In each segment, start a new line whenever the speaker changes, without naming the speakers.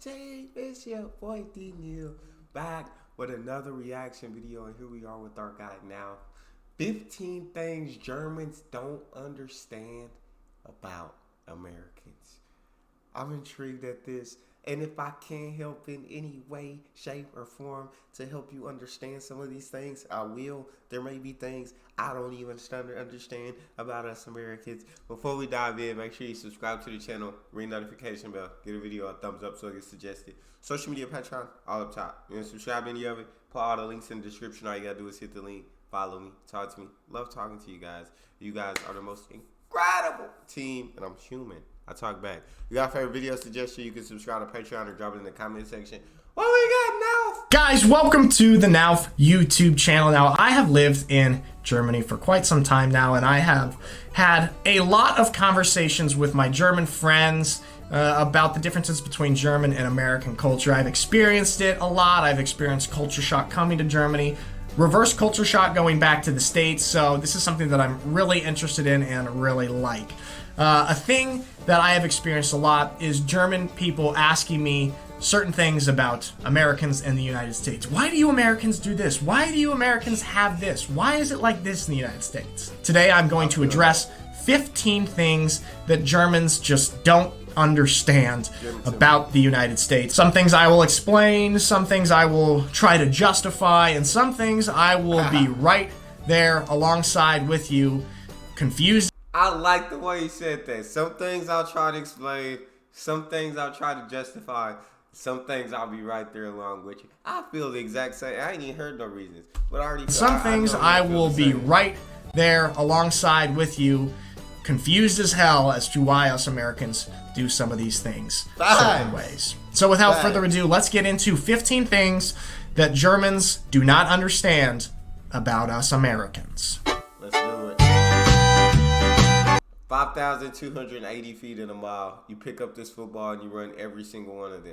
team, it's your boy Neal back with another reaction video, and here we are with our guy Nalf. 15 things Germans don't understand about Americans. I'm intrigued at this, and if I can help in any way, shape, or form to help you understand some of these things, I will. There may be things I don't even understand about us Americans. Before we dive in, make sure you subscribe to the channel, ring notification bell, give a video a thumbs up so it gets suggested. Social media, Patreon, all up top. You want to subscribe to any of it? Put all the links in the description. All you gotta do is hit the link, follow me, talk to me. Love talking to you guys. You guys are the most incredible team, and I'm human. I talk back. You got a favorite video suggestion, you can subscribe to Patreon or drop it in the comment section. What we got, Nalf?
Guys, welcome to the Nalf YouTube channel. Now, I have lived in Germany for quite some time now, and I have had a lot of conversations with my German friends about the differences between German and American culture. I've experienced it a lot. I've experienced culture shock coming to Germany, reverse culture shock going back to the States, so this is something that I'm really interested in and really like. A thing that I have experienced a lot is German people asking me certain things about Americans and the United States. Why do you Americans do this? Why do you Americans have this? Why is it like this in the United States? Today I'm going to address 15 things that Germans just don't understand about the United States. Some things I will explain, some things I will try to justify, and some things I will be right there alongside with you, confused.
I like the way you said that. Some things I'll try to explain, some things I'll try to justify, some things I'll be right there along with you. I feel the exact same. I ain't even heard no reasons, but I already feel,
some things I will be right there alongside with you, confused as hell as to why us Americans do some of these things certain ways. So without further ado, let's get into 15 things that Germans do not understand about us Americans.
Let's do it. 5,280 feet in a mile. You pick up this football and you run every single one of them.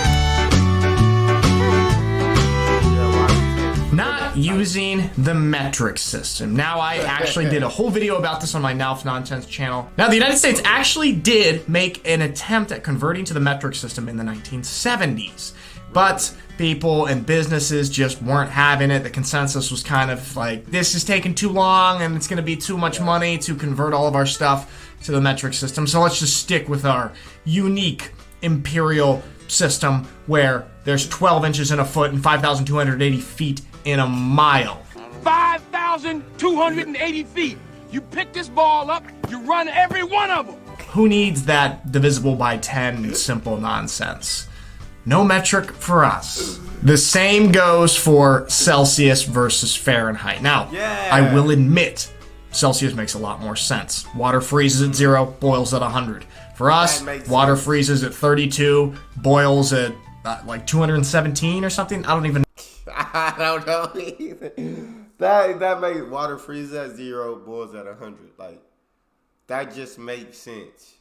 Not using the metric system. Now, I actually did a whole video about this on my Nalf Nonsense channel. Now, the United States actually did make an attempt at converting to the metric system in the 1970s. But people and businesses just weren't having it. The consensus was kind of like, this is taking too long and it's going to be too much money to convert all of our stuff to the metric system. So let's just stick with our unique imperial system where there's 12 inches in a foot and 5,280 feet in a mile.
5,280 feet. You pick this ball up, you run every one of them.
Who needs that divisible by 10 simple nonsense? No metric for us. The same goes for Celsius versus Fahrenheit. Now, I will admit, Celsius makes a lot more sense. Water freezes at 0, boils at 100. For us, water freezes at 32, boils at like 217 or something. I don't even know.
I don't know either. That makes water freezes at 0, boils at 100. Like, that just makes sense.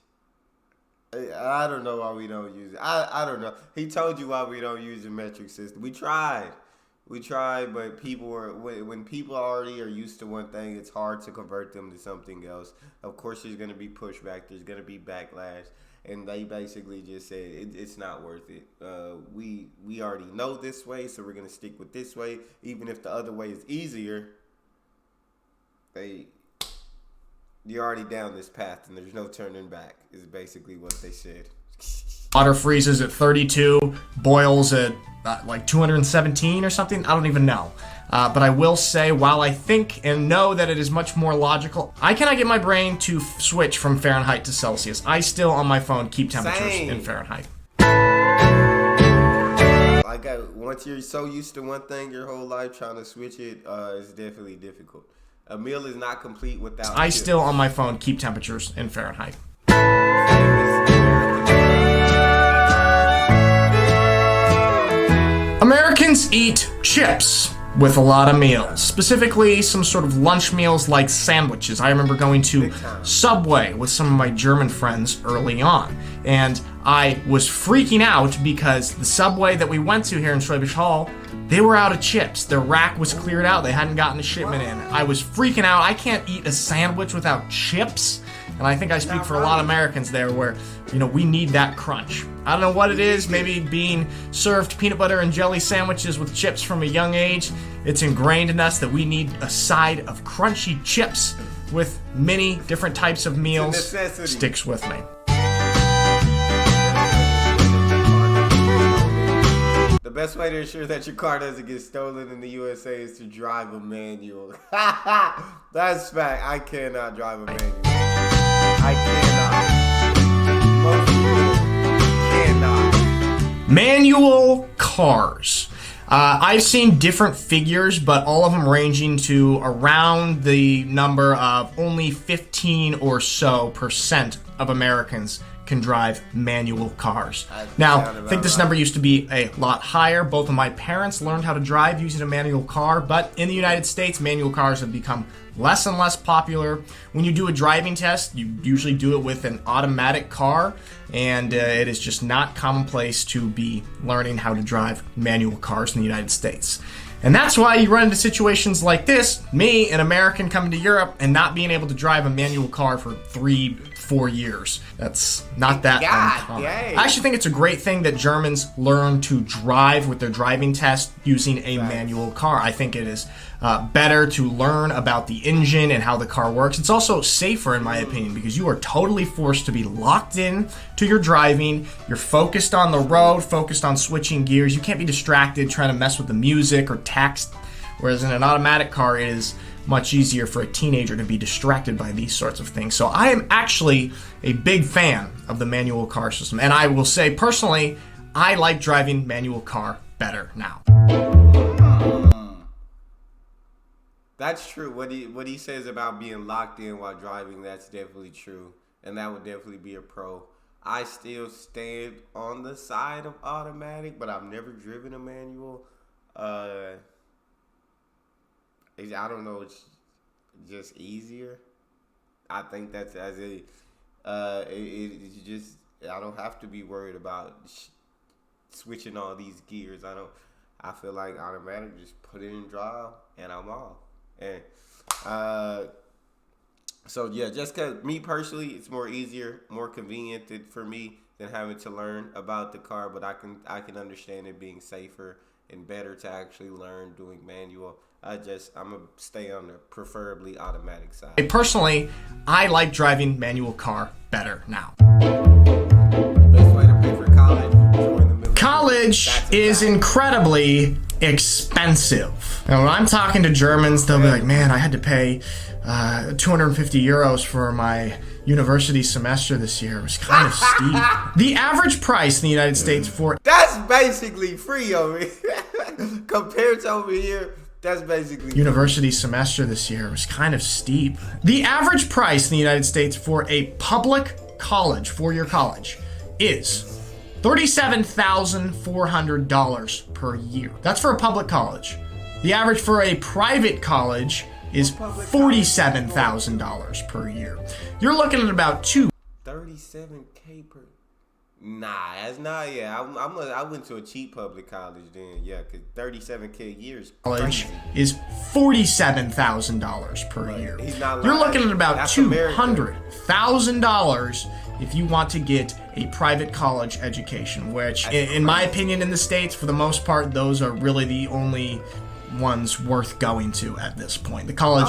I don't know why we don't use it. I don't know. He told you why we don't use the metric system. We tried, but people are when people already are used to one thing, it's hard to convert them to something else. Of course, there's going to be pushback. There's going to be backlash, and they basically just said it's not worth it. We already know this way, so we're going to stick with this way, even if the other way is easier. You're already down this path, and there's no turning back, is basically what they said.
Water freezes at 32, boils at like 217 or something. I don't even know. But I will say, while I think and know that it is much more logical, I cannot get my brain to switch from Fahrenheit to Celsius. I still, on my phone, keep temperatures in Fahrenheit.
Like, once you're so used to one thing your whole life, trying to switch it is definitely difficult. A meal is not complete without
I still, on my phone, keep temperatures in Fahrenheit. Americans eat chips with a lot of meals, specifically some sort of lunch meals like sandwiches. I remember going to Subway with some of my German friends early on, and I was freaking out because the Subway that we went to here in Schwäbisch Hall, they were out of chips. Their rack was cleared out. They hadn't gotten a shipment in. I was freaking out. I can't eat a sandwich without chips. And I think I speak for a lot of Americans there where, you know, we need that crunch. I don't know what it is, maybe being served peanut butter and jelly sandwiches with chips from a young age. It's ingrained in us that we need a side of crunchy chips with many different types of meals. Sticks with me.
The best way to ensure that your car doesn't get stolen in the USA is to drive a manual. That's fact. I cannot drive a manual. I cannot. Most people cannot.
Manual cars. I've seen different figures, but all of them ranging to around the number of only 15 or so % of Americans can drive manual cars. Now, I think this number used to be a lot higher. Both of my parents learned how to drive using a manual car, but in the United States, manual cars have become less and less popular. When you do a driving test, you usually do it with an automatic car, and it is just not commonplace to be learning how to drive manual cars in the United States. And that's why you run into situations like this, me, an American coming to Europe and not being able to drive a manual car for 3-4 years. That's not that uncommon. I actually think it's a great thing that Germans learn to drive with their driving test using a manual car. I think it is better to learn about the engine and how the car works. It's also safer, in my opinion, because you are totally forced to be locked in to your driving. You're focused on the road, focused on switching gears. You can't be distracted trying to mess with the music or text, whereas in an automatic car, it is much easier for a teenager to be distracted by these sorts of things. So I am actually a big fan of the manual car system, and I will say personally, I like driving manual car better now.
That's true. What he says about being locked in while driving, that's definitely true, and that would definitely be a pro. I still stand on the side of automatic, but I've never driven a manual. I don't know. It's just easier. I think that's it's just I don't have to be worried about switching all these gears. I feel like automatic, just put it in drive and I'm off. And so yeah, just cause me personally, it's more easier, more convenient for me than having to learn about the car. But I can understand it being safer and better to actually learn doing manual. I'm gonna stay on the preferably automatic side.
Personally, I like driving manual car better now.
Best way to pay for college, join the military.
College is incredibly expensive. Now, when I'm talking to Germans, they'll be like, man, I had to pay 250 euros for my university semester this year. It was kind of steep. The average price in the United States for...
That's basically free over here. Compared to over here, that's basically
university semester this year was kind of steep. The average price in the United States for a public college, four-year college, is $37,400 per year. That's for a public college. The average for a private college is $47,000 per year. You're looking at about
$37K per. Nah, that's not. Yeah, I went to a cheap public college then. Yeah, cause $37K a year is
college
crazy.
Is $47,000 per year.
He's not lying.
You're looking at about
That's
$200,000 if you want to get a private college education, which in my opinion in the States, for the most part, those are really the only ones worth going to at this point. The college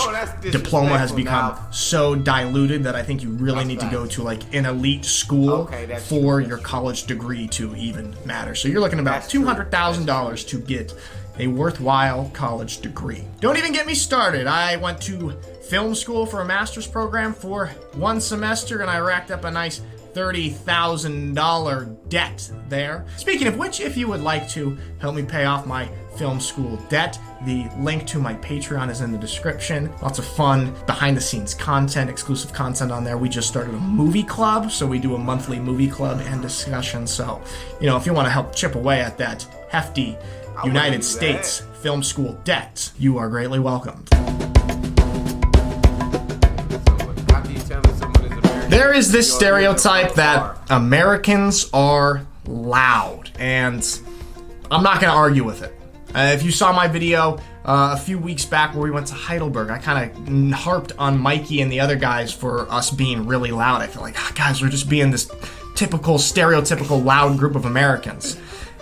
diploma has become so diluted that I think you really need to go to like an elite school for your college degree to even matter. So you're looking at about $200,000 to get a worthwhile college degree. Don't even get me started. I went to film school for a master's program for one semester and I racked up a nice $30,000 debt there. Speaking of which, if you would like to help me pay off my film school debt, the link to my Patreon is in the description. Lots of fun behind the scenes content, exclusive content on there. We just started a movie club, so we do a monthly movie club and discussion. So, if you want to help chip away at that hefty United States film school debt, you are greatly welcomed. There is this stereotype that Americans are loud, and I'm not going to argue with it. If you saw my video a few weeks back where we went to Heidelberg. I kind of harped on Mikey and the other guys for us being really loud. I feel like, guys, we're just being this typical, stereotypical loud group of Americans.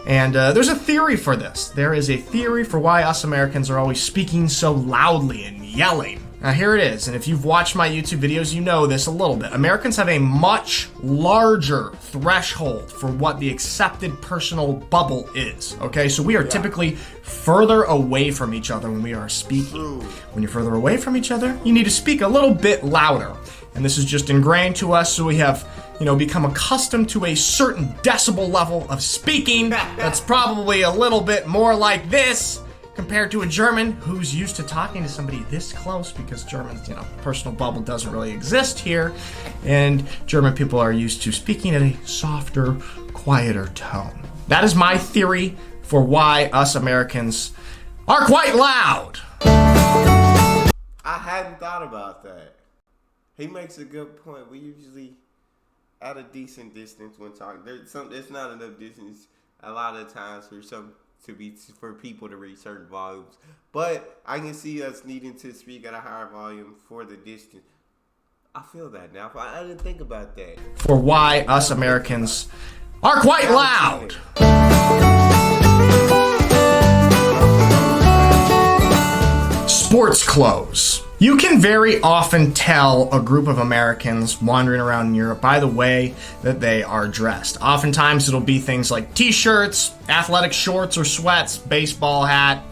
And there's a theory for this. There is a theory for why us Americans are always speaking so loudly and yelling. Now here it is, and if you've watched my YouTube videos, you know this a little bit. Americans have a much larger threshold for what the accepted personal bubble is, okay? So we are typically further away from each other when we are speaking. When you're further away from each other, you need to speak a little bit louder. And this is just ingrained to us, so we have, become accustomed to a certain decibel level of speaking that's probably a little bit more like this compared to a German who's used to talking to somebody this close, because Germans, personal bubble doesn't really exist here, and German people are used to speaking at a softer, quieter tone. That is my theory for why us Americans are quite loud.
I hadn't thought about that. He makes a good point. We usually at a decent distance when talking. There's not enough distance a lot of times for people to reach certain volumes. But I can see us needing to speak at a higher volume for the distance. I feel that now. I didn't think about that.
For why us Americans are quite loud. Sports clothes. You can very often tell a group of Americans wandering around in Europe by the way that they are dressed. Oftentimes it'll be things like t-shirts, athletic shorts or sweats, baseball hat,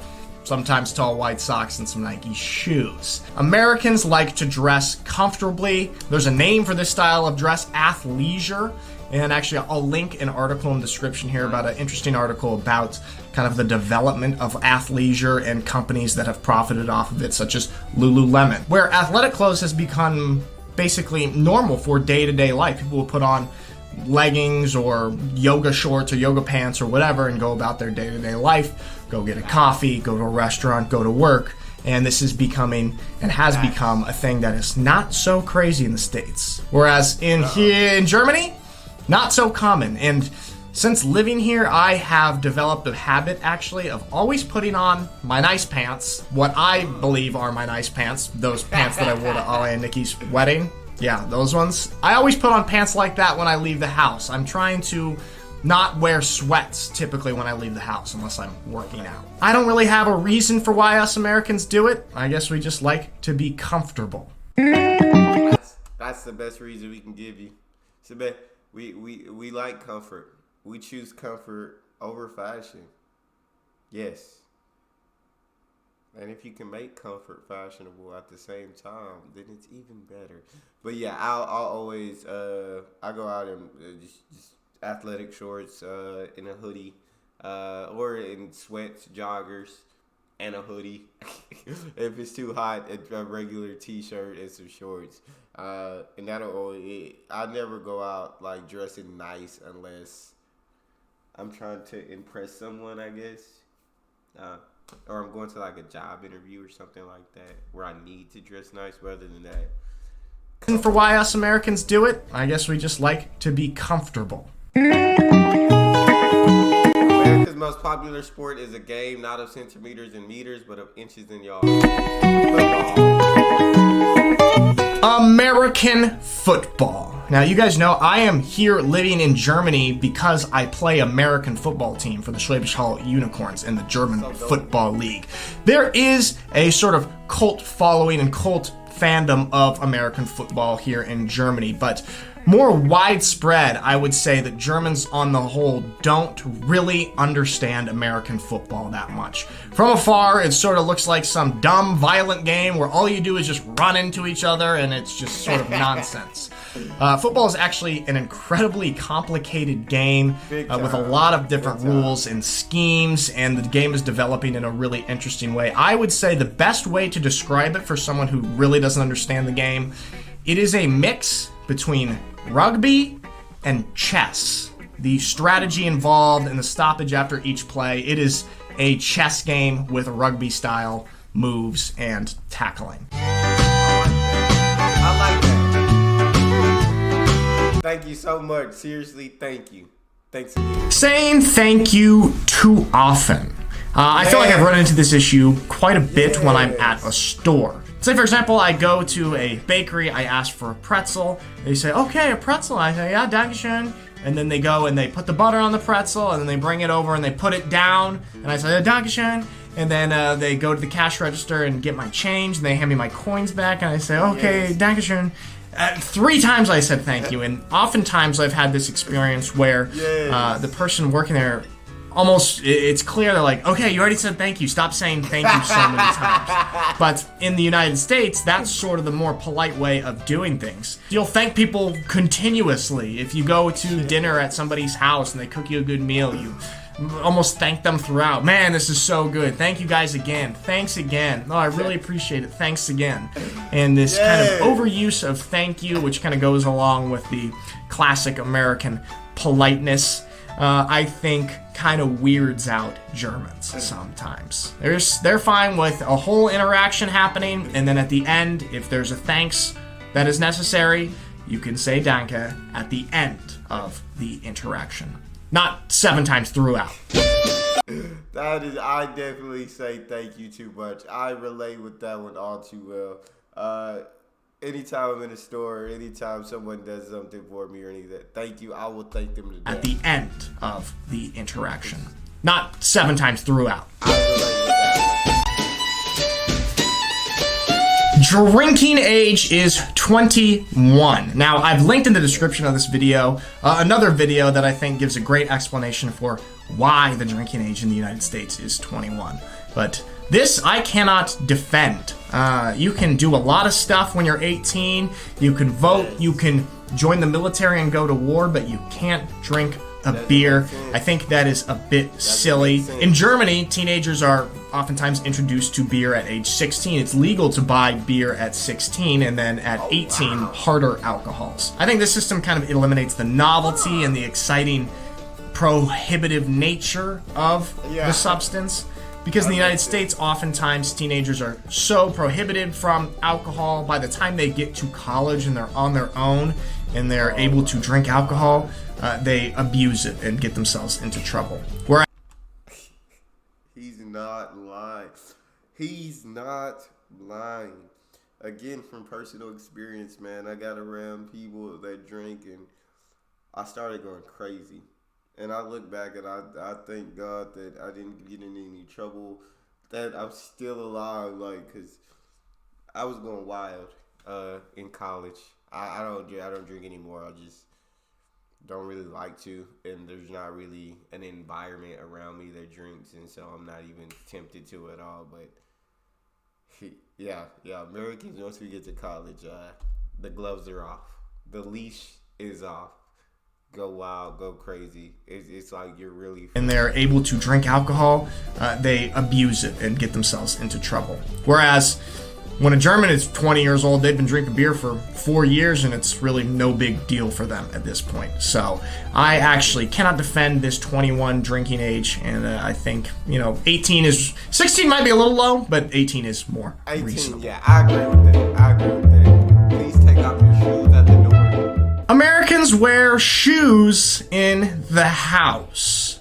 sometimes tall white socks, and some Nike shoes. Americans like to dress comfortably. There's a name for this style of dress, athleisure. And actually, I'll link an article in the description here about an interesting article about kind of the development of athleisure and companies that have profited off of it, such as Lululemon, where athletic clothes has become basically normal for day-to-day life. People will put on leggings or yoga shorts or yoga pants or whatever and go about their day-to-day life, go get a coffee, go to a restaurant, go to work. And this is becoming and has become a thing that is not so crazy in the States. Whereas here in Germany, not so common. And since living here, I have developed a habit, actually, of always putting on my nice pants, what I believe are my nice pants, those pants that I wore to Ale and Nikki's wedding. Yeah, those ones. I always put on pants like that when I leave the house. I'm trying to not wear sweats typically when I leave the house unless I'm working out. I don't really have a reason for why us Americans do it. I guess we just like to be comfortable.
That's the best reason we can give you. We like comfort. We choose comfort over fashion. Yes. And if you can make comfort fashionable at the same time, then it's even better. But yeah, I'll always I go out in just athletic shorts, in a hoodie, or in sweats, joggers, and a hoodie. If it's too hot, a regular t-shirt and some shorts. And I never go out like dressing nice unless I'm trying to impress someone, I guess. Or I'm going to like a job interview or something like that where I need to dress nice. Rather than that,
And for why us Americans do it, I guess we just like to be comfortable.
America's most popular sport is a game not of centimeters and meters, but of inches and yards.
American football. Now, you guys know I am here living in Germany because I play American football team for the Schwäbisch Hall Unicorns in the German Football League. There is a sort of cult following and cult fandom of American football here in Germany, but more widespread, I would say that Germans on the whole don't really understand American football that much. From afar, it sort of looks like some dumb, violent game where all you do is just run into each other and it's just sort of nonsense. Football is actually an incredibly complicated game with a lot of different rules and schemes, and the game is developing in a really interesting way. I would say the best way to describe it for someone who really doesn't understand the game, it is a mix between rugby and chess. The strategy involved and the stoppage after each play, it is a chess game with rugby style moves and tackling.
I like that. Thank you so much. Seriously, thank you. Thanks again.
Saying thank you too often. I feel like I've run into this issue quite a bit when I'm at a store. Say, for example, I go to a bakery, I ask for a pretzel. They say, okay, a pretzel. I say, yeah, dankeschön. And then they go and they put the butter on the pretzel, and then they bring it over and they put it down. And I say, yeah, dankeschön. And then they go to the cash register and get my change, and they hand me my coins back, and I say, okay, dankeschön. 3 times I said thank you, and oftentimes I've had this experience where the person working there, almost, it's clear they're like, okay, you already said thank you, stop saying thank you so many times. But in the United States, that's sort of the more polite way of doing things. You'll thank people continuously. If you go to dinner at somebody's house and they cook you a good meal, you almost thank them throughout. Man, this is so good. Thank you guys again. Thanks again. Oh, I really appreciate it. Thanks again. And this kind of overuse of thank you, which kind of goes along with the classic American politeness, I think kind of weirds out Germans sometimes. They're fine with a whole interaction happening, and then at the end, if there's a thanks that is necessary, you can say danke at the end of the interaction. Not 7 times throughout.
I definitely say thank you too much. I relate with that one all too well. Anytime I'm in a store, anytime someone does something for me or anything, thank you, I will thank them to death.
At the end of the interaction. Not 7 times throughout.
I relate with that.
Drinking age is 21. Now, I've linked in the description of this video another video that I think gives a great explanation for why the drinking age in the United States is 21. But this I cannot defend. You can do a lot of stuff when you're 18. You can vote. You can join the military and go to war, but you can't drink a beer. I think that is a bit silly. In Germany, teenagers are oftentimes introduced to beer at age 16. It's legal to buy beer at 16, and then at 18, harder alcohols. I think this system kind of eliminates the novelty and the exciting prohibitive nature of the substance. Because in the United States, oftentimes teenagers are so prohibited from alcohol, by the time they get to college and they're on their own and they're able to drink alcohol, they abuse it and get themselves into trouble. Whereas
He's not lying. He's not lying. Again, from personal experience, man, I got around people that drink and I started going crazy. And I look back and I thank God that I didn't get in any trouble, that I'm still alive, like, cause I was going wild in college. I don't drink anymore. I just don't really like to, and there's not really an environment around me that drinks, and so I'm not even tempted to at all. But yeah, Americans, once we get to college, the gloves are off, the leash is off. Go wild, go crazy. It's like you're really...
And they're able to drink alcohol, they abuse it and get themselves into trouble. Whereas when a German is 20 years old, they've been drinking beer for 4 years, and it's really no big deal for them at this point. So I actually cannot defend this 21 drinking age, and I think, 16 might be a little low, but 18 is more
18,
reasonable.
yeah, I agree with that. Please take off your shoes at the door.
Americans wear shoes in the house.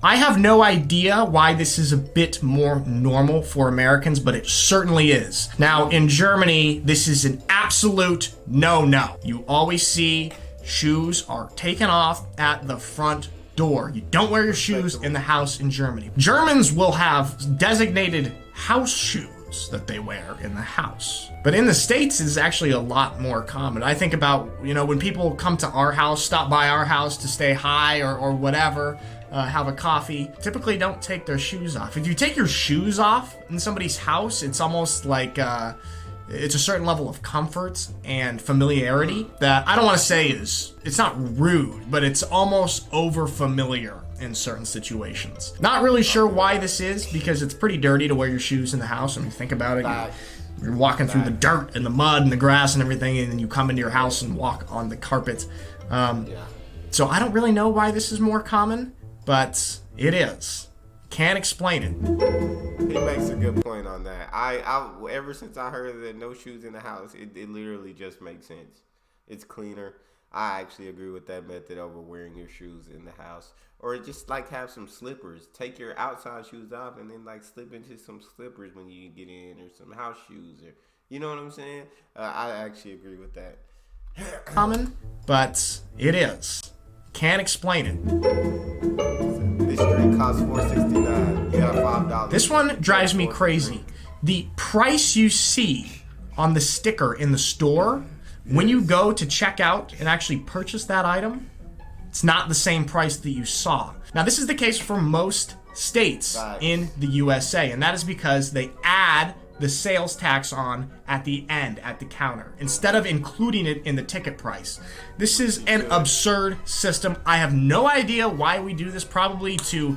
I have no idea why this is a bit more normal for Americans, but it certainly is. Now, in Germany, this is an absolute no-no. You always see shoes are taken off at the front door. You don't wear your shoes in the house in Germany. Germans will have designated house shoes that they wear in the house. But in the States, it's actually a lot more common. I think about, when people come to our house, stop by our house to stay high or whatever, have a coffee, typically don't take their shoes off. If you take your shoes off in somebody's house, it's almost like it's a certain level of comfort and familiarity that I don't want to say it's not rude, but it's almost over familiar in certain situations. Not really sure why this is, because it's pretty dirty to wear your shoes in the house. I mean, think about it. You're walking through the dirt and the mud and the grass and everything, and then you come into your house and walk on the carpet. So I don't really know why this is more common, but it is. Can't explain it.
He makes a good point on that. I ever since I heard that no shoes in the house, it literally just makes sense. It's cleaner. I actually agree with that method over wearing your shoes in the house. Or just like have some slippers. Take your outside shoes off and then like slip into some slippers when you get in, or some house shoes, or you know what I'm saying? I actually agree with that.
Common, but it is. Can't explain it.
This drink costs $4.69. You got $5.
This one drives me crazy. The price you see on the sticker in the store, when you go to check out and actually purchase that item, it's not the same price that you saw. Now, this is the case for most states in the USA, and that is because they add the sales tax on at the end, at the counter, instead of including it in the ticket price. This is an absurd system. I have no idea why we do this, probably to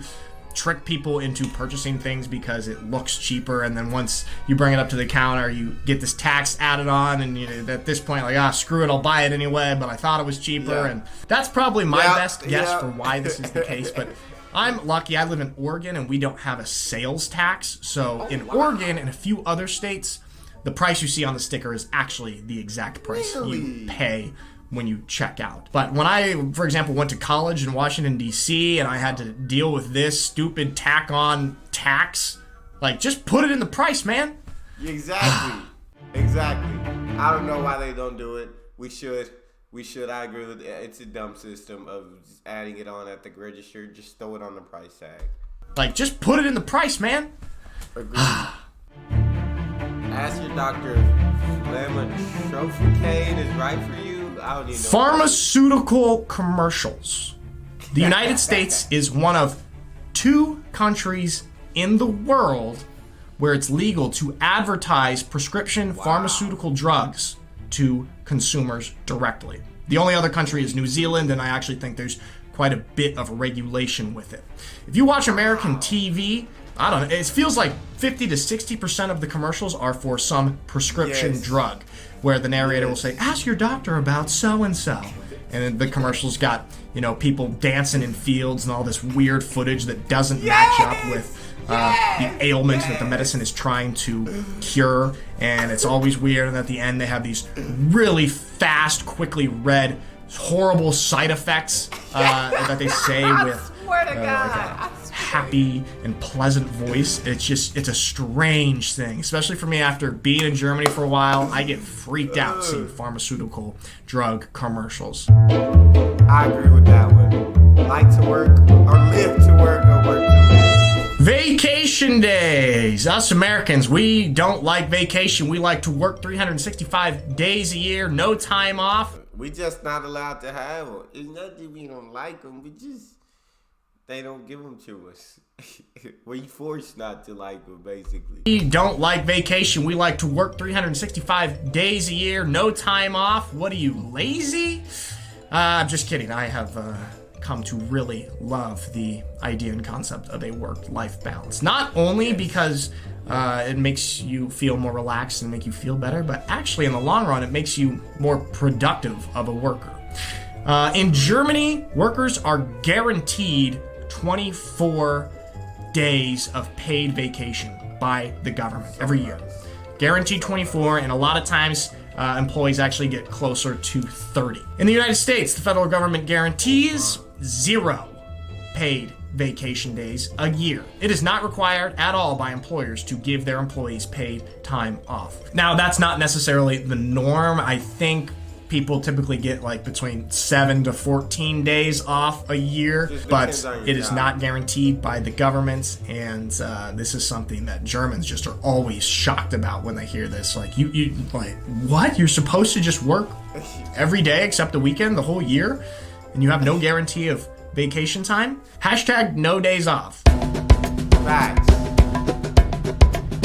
trick people into purchasing things because it looks cheaper, and then once you bring it up to the counter, you get this tax added on, and you know, at this point, like, screw it, I'll buy it anyway, but I thought it was cheaper, and that's probably my best guess for why this is the case. But I'm lucky. I live in Oregon, and we don't have a sales tax. So in Oregon and a few other states, the price you see on the sticker is actually the exact price you pay when you check out. But when I, for example, went to college in Washington, D.C., and I had to deal with this stupid tack-on tax, like, just put it in the price, man.
Exactly. Exactly. I don't know why they don't do it. We should. I agree with it. It's a dumb system of just adding it on at the register. Just throw it on the price tag.
Like, just put it in the price, man.
Agreed. Ask your doctor if Pharmaceutical is right for you. I don't even know.
Pharmaceutical commercials. The United States is one of 2 countries in the world where it's legal to advertise prescription pharmaceutical drugs to consumers directly. The only other country is New Zealand, and I actually think there's quite a bit of regulation with it. If you watch American TV, I don't know, it feels like 50 to 60% of the commercials are for some prescription drug, where the narrator will say, ask your doctor about so-and-so. And then the commercials got, you know, people dancing in fields and all this weird footage that doesn't match up with the ailment that the medicine is trying to cure, and it's always weird. And at the end, they have these really fast, quickly read, horrible side effects that they say with like a happy and pleasant voice. It's a strange thing, especially for me after being in Germany for a while. I get freaked out seeing pharmaceutical drug commercials.
I agree with that one. Like to work, or live to work, or work to live.
Vacation days. Us Americans, we don't like vacation. We like to work 365 days a year, no time off.
We just not allowed to have them. It's not that we don't like them. They don't give them to us. We forced not to like them, basically.
We don't like vacation. We like to work 365 days a year, no time off. What are you, lazy? I'm just kidding. I have come to really love the idea and concept of a work-life balance. Not only because it makes you feel more relaxed and make you feel better, but actually in the long run, it makes you more productive of a worker. In Germany, workers are guaranteed 24 days of paid vacation by the government every year. Guaranteed 24, and a lot of times employees actually get closer to 30. In the United States, the federal government guarantees 0 paid vacation days a year. It is not required at all by employers to give their employees paid time off. Now, that's not necessarily the norm. I think people typically get like between 7 to 14 days off a year, but it is not guaranteed by the government, and this is something that Germans just are always shocked about when they hear this. Like, you like, what? You're supposed to just work every day except the weekend the whole year, and you have no guarantee of vacation time? Hashtag no days off.
Facts.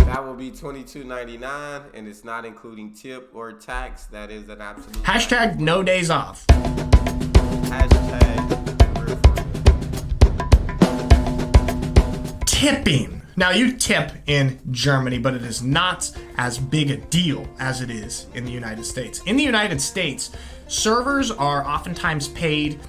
That will be $22.99, and it's not including tip or tax. That is an absolute.
Hashtag no days off.
Hashtag
tipping. Now, you tip in Germany, but it is not as big a deal as it is in the United States. In the United States, servers are oftentimes paid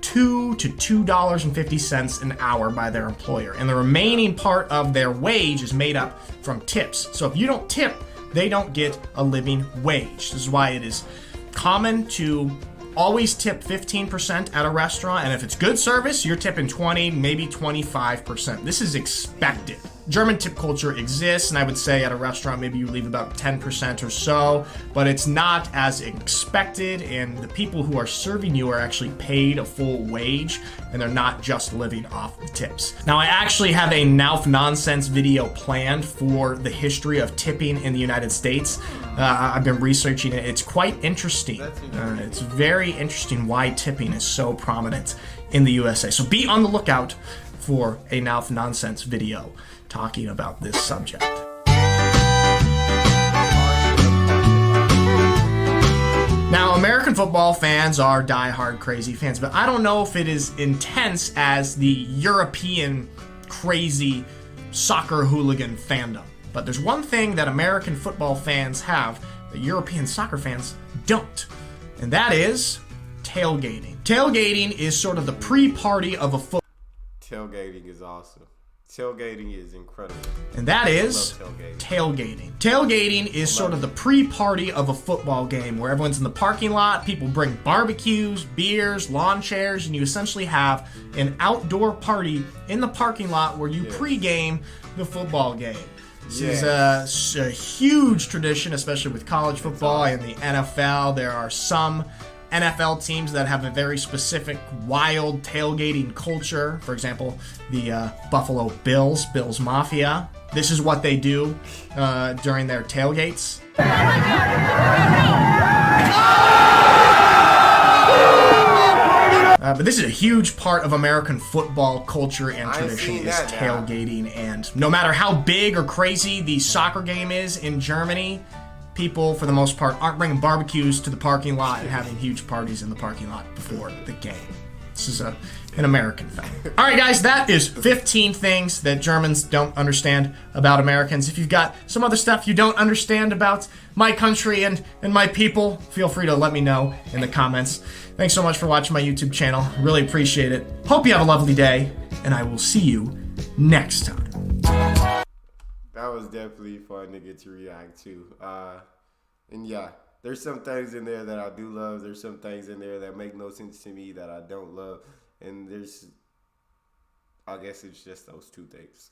$2 to $2.50 an hour by their employer, and the remaining part of their wage is made up from tips. So if you don't tip, they don't get a living wage. This is why it is common to always tip 15% at a restaurant, and if it's good service, you're tipping 20, maybe 25%. This is expected. German tip culture exists, and I would say at a restaurant, maybe you leave about 10% or so, but it's not as expected, and the people who are serving you are actually paid a full wage, and they're not just living off the tips. Now, I actually have a Nalf nonsense video planned for the history of tipping in the United States. I've been researching it. It's quite interesting. It's very interesting why tipping is so prominent in the USA. So be on the lookout for a Nalf nonsense video talking about this subject. Now, American football fans are diehard crazy fans, but I don't know if it is intense as the European crazy soccer hooligan fandom. But there's one thing that American football fans have that European soccer fans don't, and that is tailgating. Tailgating is sort of the pre-party of a football.
Tailgating is awesome. Tailgating is incredible.
And that is tailgating. Tailgating is sort of the pre-party of a football game where everyone's in the parking lot, people bring barbecues, beers, lawn chairs, and you essentially have an outdoor party in the parking lot where you pre-game the football game. This is a huge tradition, especially with college football and the NFL. There are some NFL teams that have a very specific wild tailgating culture. For example, the Buffalo Bills, Bills Mafia. This is what they do during their tailgates. But this is a huge part of American football culture and tradition is tailgating. And no matter how big or crazy the soccer game is in Germany, people, for the most part, aren't bringing barbecues to the parking lot and having huge parties in the parking lot before the game. This is an American thing. All right, guys, that is 15 things that Germans don't understand about Americans. If you've got some other stuff you don't understand about my country and my people, feel free to let me know in the comments. Thanks so much for watching my YouTube channel. Really appreciate it. Hope you have a lovely day, and I will see you next time.
That was definitely fun to get to react to. And yeah, there's some things in there that I do love. There's some things in there that make no sense to me that I don't love. And I guess it's just those two things.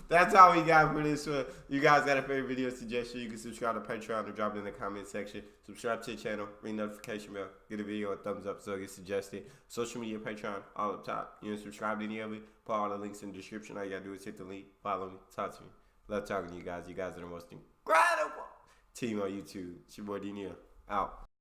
That's all we got for this one. You guys got a favorite video suggestion, you can subscribe to Patreon or drop it in the comment section. Subscribe to the channel, ring the notification bell, give the video a thumbs up so it gets suggested. Social media, Patreon, all up top. You don't subscribe to any of it, put all the links in the description. All you gotta do is hit the link, follow me, talk to me. Love talking to you guys. You guys are the most incredible team on YouTube. It's your boy Neal. Out.